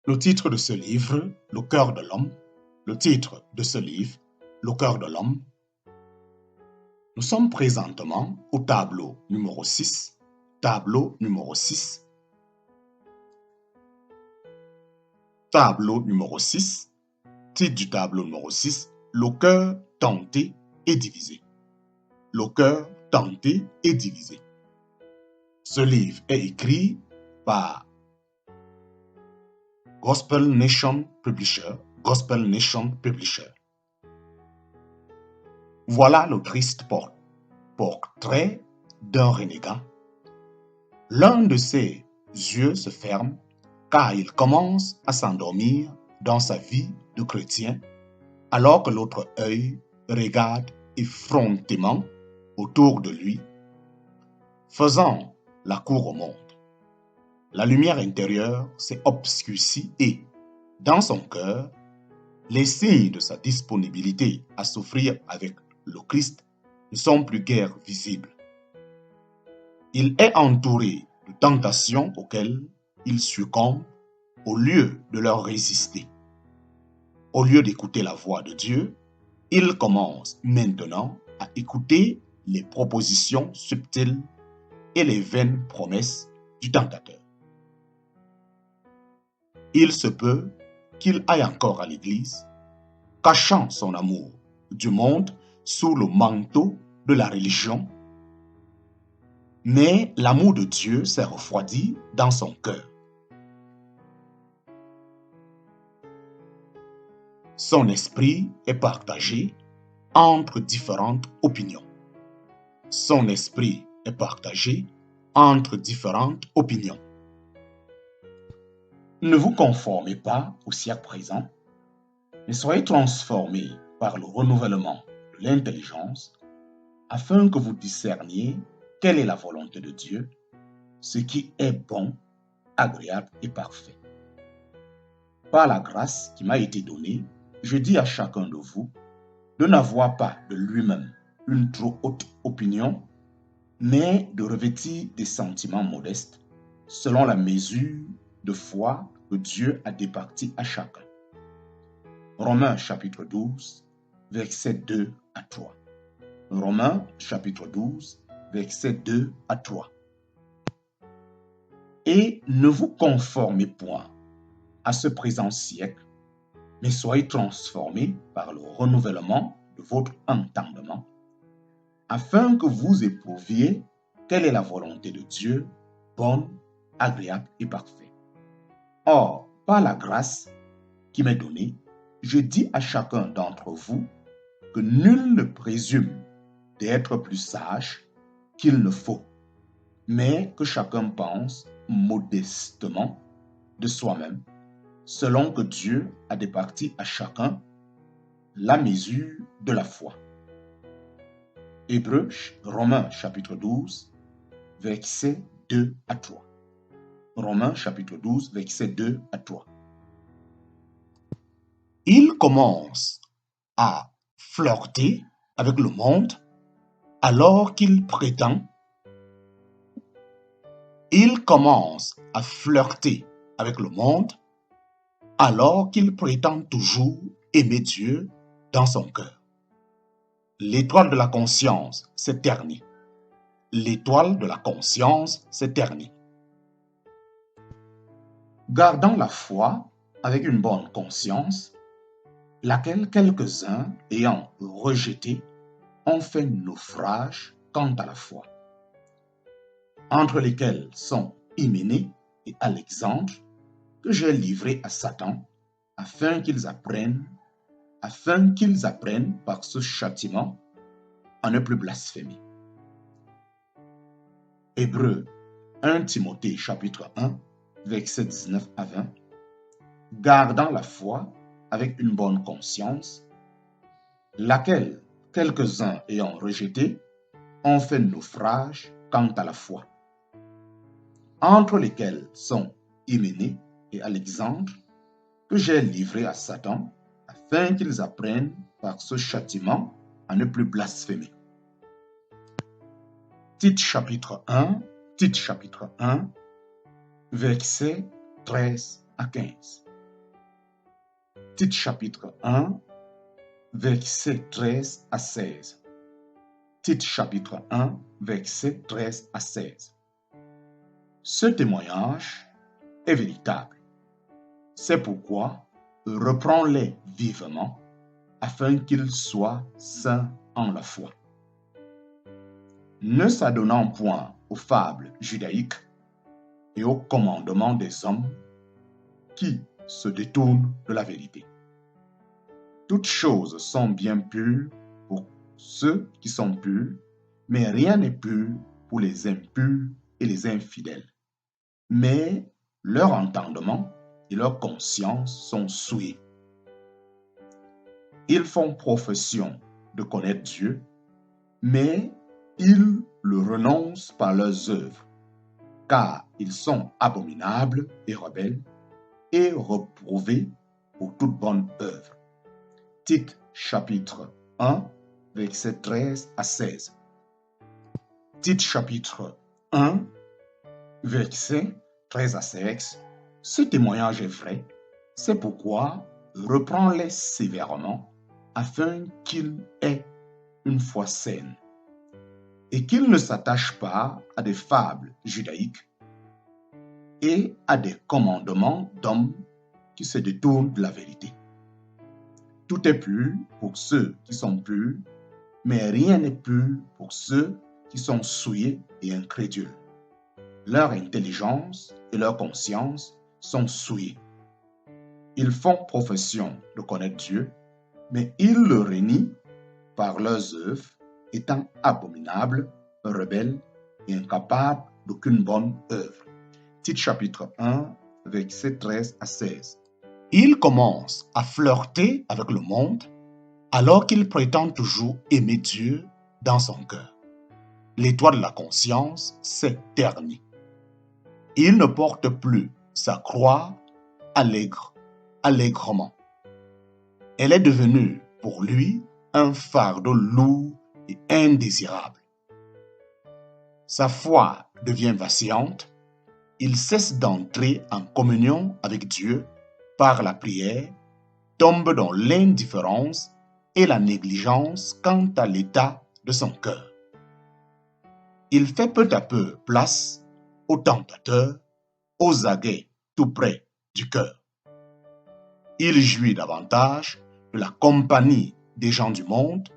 Le titre de ce livre, Le cœur de l'homme. Le titre de ce livre, Le cœur de l'homme. Nous sommes présentement au tableau numéro 6. Tableau numéro 6. Tableau numéro 6. Titre du tableau numéro 6. Le cœur tenté et divisé. Le cœur tenté et divisé. Ce livre est écrit par Gospel Nation Publisher. Gospel Nation Publisher. Voilà le triste portrait d'un renégat. L'un de ses yeux se ferme car il commence à s'endormir dans sa vie de chrétien, alors que l'autre œil regarde effrontément autour de lui, faisant la cour au monde. La lumière intérieure s'est obscurcie et, dans son cœur, les signes de sa disponibilité à souffrir avec le Christ ne sont plus guère visibles. Il est entouré de tentations auxquelles il succombe au lieu de leur résister. Au lieu d'écouter la voix de Dieu, il commence maintenant à écouter les propositions subtiles et les vaines promesses du tentateur. Il se peut qu'il aille encore à l'église, cachant son amour du monde sous le manteau de la religion, mais l'amour de Dieu s'est refroidi dans son cœur. Son esprit est partagé entre différentes opinions. Son esprit est partagé entre différentes opinions. Ne vous conformez pas au siècle présent, mais soyez transformés par le renouvellement de l'intelligence afin que vous discerniez quelle est la volonté de Dieu, ce qui est bon, agréable et parfait. Par la grâce qui m'a été donnée, je dis à chacun de vous de n'avoir pas de lui-même une trop haute opinion, mais de revêtir des sentiments modestes selon la mesure de foi que Dieu a départie à chacun. Romains chapitre 12, versets 2 à 3. Romains chapitre 12, versets 2 à 3. Et ne vous conformez point à ce présent siècle, mais soyez transformés par le renouvellement de votre entendement, afin que vous éprouviez quelle est la volonté de Dieu, bonne, agréable et parfaite. Or, par la grâce qui m'est donnée, je dis à chacun d'entre vous que nul ne présume d'être plus sage qu'il ne faut, mais que chacun pense modestement de soi-même, selon que Dieu a départi à chacun la mesure de la foi. Romains chapitre 12, versets 2 à 3. Romains chapitre 12, versets 2 à 3. Il commence à flirter avec le monde alors qu'il prétend. Il commence à flirter avec le monde alors qu'il prétend toujours aimer Dieu dans son cœur. L'étoile de la conscience s'est ternie. L'étoile de la conscience s'est ternie. Gardant la foi avec une bonne conscience, laquelle quelques-uns ayant rejeté ont fait naufrage quant à la foi, entre lesquels sont Hyménée et Alexandre, que j'ai livrés à Satan, afin qu'ils apprennent par ce châtiment à ne plus blasphémer. Hébreux 1 Timothée chapitre 1, versets 19 à 20. Gardant la foi avec une bonne conscience, laquelle quelques-uns ayant rejeté ont fait naufrage quant à la foi, entre lesquels sont Hyménée et Alexandre, que j'ai livrés à Satan, afin qu'ils apprennent par ce châtiment à ne plus blasphémer. Tite chapitre 1, versets 13 à 15. Tite chapitre 1, versets 13 à 16. Tite chapitre 1, versets 13 à 16. Ce témoignage est véritable. C'est pourquoi reprends-les vivement, afin qu'ils soient saints en la foi. Ne s'adonnant point aux fables judaïques et aux commandements des hommes qui se détournent de la vérité. Toutes choses sont bien pures pour ceux qui sont purs, mais rien n'est pur pour les impurs et les infidèles. Mais leur entendement et leur conscience sont souillés. Ils font profession de connaître Dieu, mais ils le renoncent par leurs œuvres, car ils sont abominables et rebelles et reprouvés pour toute bonne œuvre. Tite chapitre 1, versets 13 à 16. Tite chapitre 1, versets 13 à 16. Ce témoignage est vrai, c'est pourquoi reprends-les sévèrement, afin qu'ils aient une foi saine, et qu'ils ne s'attachent pas à des fables judaïques et à des commandements d'hommes qui se détournent de la vérité. Tout est pur pour ceux qui sont purs, mais rien n'est pur pour ceux qui sont souillés et incrédules. Leur intelligence et leur conscience sont souillées. Ils font profession de connaître Dieu, mais ils le renient par leurs œuvres, étant abominables, rebelles et incapables d'aucune bonne œuvre. Tite chapitre 1, versets 13 à 16. Ils commencent à flirter avec le monde alors qu'ils prétendent toujours aimer Dieu dans son cœur. L'étoile de la conscience s'est ternie. Il ne porte plus sa croix allègrement. Elle est devenue pour lui un fardeau lourd et indésirable. Sa foi devient vacillante. Il cesse d'entrer en communion avec Dieu par la prière, tombe dans l'indifférence et la négligence quant à l'état de son cœur. Il fait peu à peu place aux tentateurs, aux aguets tout près du cœur. Il jouit davantage de la compagnie des gens du monde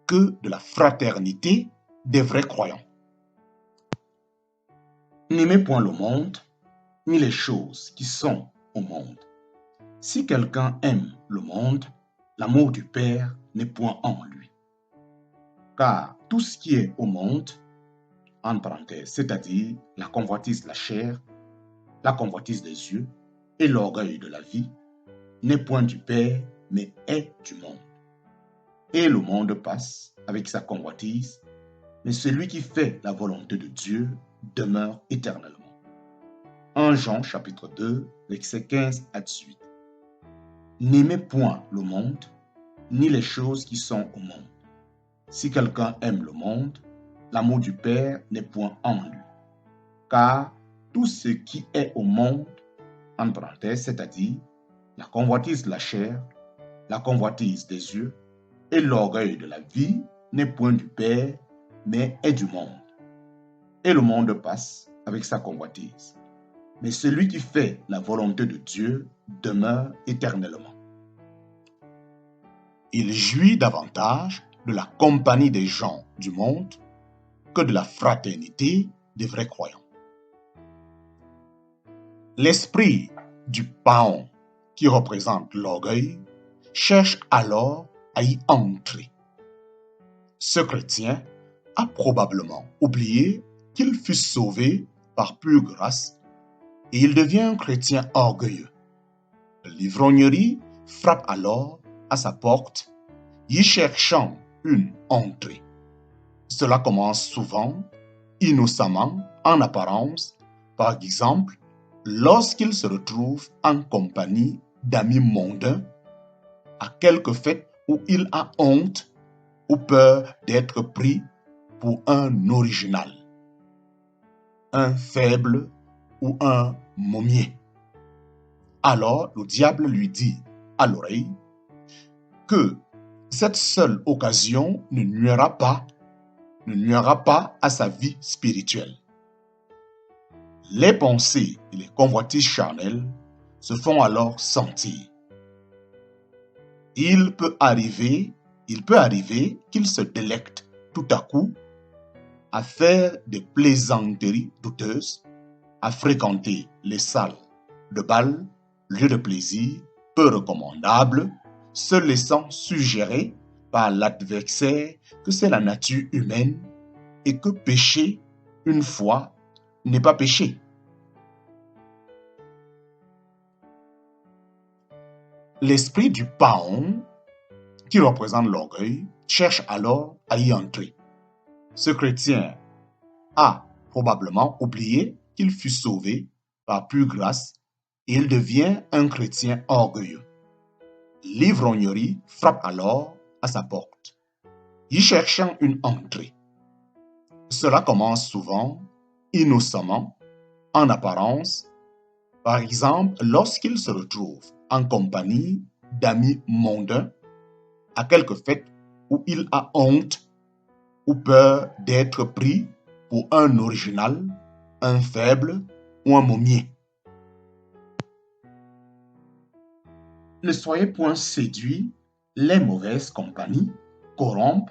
que de la fraternité des vrais croyants. N'aimez point le monde, ni les choses qui sont au monde. Si quelqu'un aime le monde, l'amour du Père n'est point en lui. Car tout ce qui est au monde, en parenthèse, c'est-à-dire la convoitise de la chair, la convoitise des yeux et l'orgueil de la vie, n'est point du Père, mais est du monde. Et le monde passe avec sa convoitise, mais celui qui fait la volonté de Dieu demeure éternellement. 1 Jean chapitre 2, versets 15 à 18. N'aimez point le monde, ni les choses qui sont au monde. Si quelqu'un aime le monde, l'amour du Père n'est point en lui. Car tout ce qui est au monde, en parenthèse, c'est-à-dire la convoitise de la chair, la convoitise des yeux et l'orgueil de la vie, n'est point du Père, mais est du monde. Et le monde passe avec sa convoitise. Mais celui qui fait la volonté de Dieu demeure éternellement. Il jouit davantage de la compagnie des gens du monde que de la fraternité des vrais croyants. L'esprit du paon, qui représente l'orgueil, cherche alors à y entrer. Ce chrétien a probablement oublié qu'il fut sauvé par pure grâce et il devient un chrétien orgueilleux. L'ivrognerie frappe alors à sa porte, y cherchant une entrée. Cela commence souvent, innocemment, en apparence, par exemple, lorsqu'il se retrouve en compagnie d'amis mondains, à quelque fête où il a honte ou peur d'être pris pour un original, un faible ou un momier. Alors le diable lui dit à l'oreille, que cette seule occasion ne nuira pas à sa vie spirituelle. Les pensées et les convoitises charnelles se font alors sentir. Il peut arriver qu'il se délecte tout à coup à faire des plaisanteries douteuses, à fréquenter les salles de bal, lieux de plaisir peu recommandables, se laissant suggérer par l'adversaire que c'est la nature humaine et que pécher une fois n'est pas péché. L'esprit du paon, qui représente l'orgueil, cherche alors à y entrer. Ce chrétien a probablement oublié qu'il fut sauvé par pure grâce et il devient un chrétien orgueilleux. L'ivrognerie frappe alors à sa porte, y cherchant une entrée. Cela commence souvent, innocemment, en apparence, par exemple lorsqu'il se retrouve en compagnie d'amis mondains à quelque fête où il a honte ou peur d'être pris pour un original, un faible ou un momier. Ne soyez point séduits, les mauvaises compagnies corrompent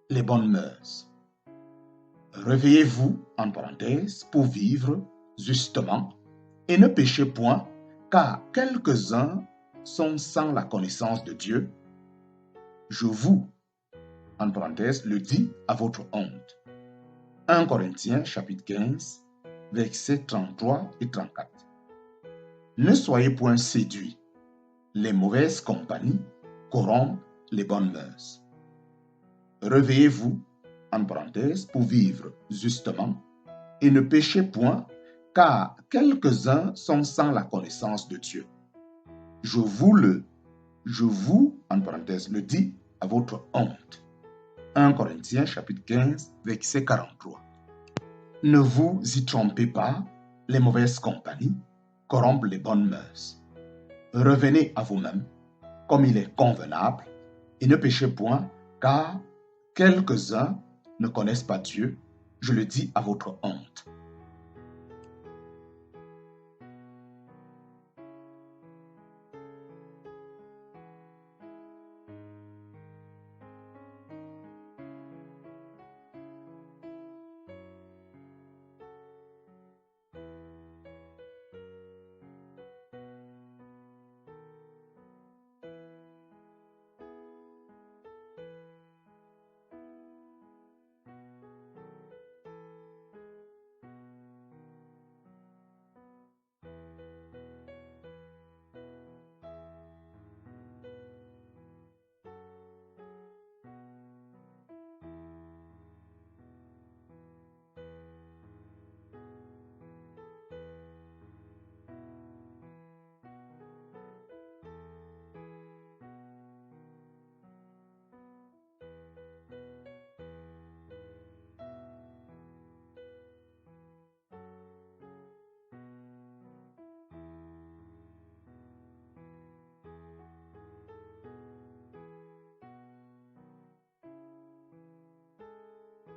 les bonnes mœurs. Réveillez-vous, en parenthèse, pour vivre justement, et ne péchez point, car quelques-uns sont sans la connaissance de Dieu. Je vous, en parenthèse, le dis à votre honte. 1 Corinthiens chapitre 15, versets 33 et 34. Ne soyez point séduits. Les mauvaises compagnies corrompent les bonnes mœurs. Réveillez-vous, en parenthèse, pour vivre justement, et ne péchez point, car quelques-uns sont sans la connaissance de Dieu. Je vous, en parenthèse, le dis à votre honte. 1 Corinthiens chapitre 15, verset 43. Ne vous y trompez pas, les mauvaises compagnies corrompent les bonnes mœurs. Revenez à vous-même, comme il est convenable, et ne péchez point, car quelques-uns ne connaissent pas Dieu, je le dis à votre honte.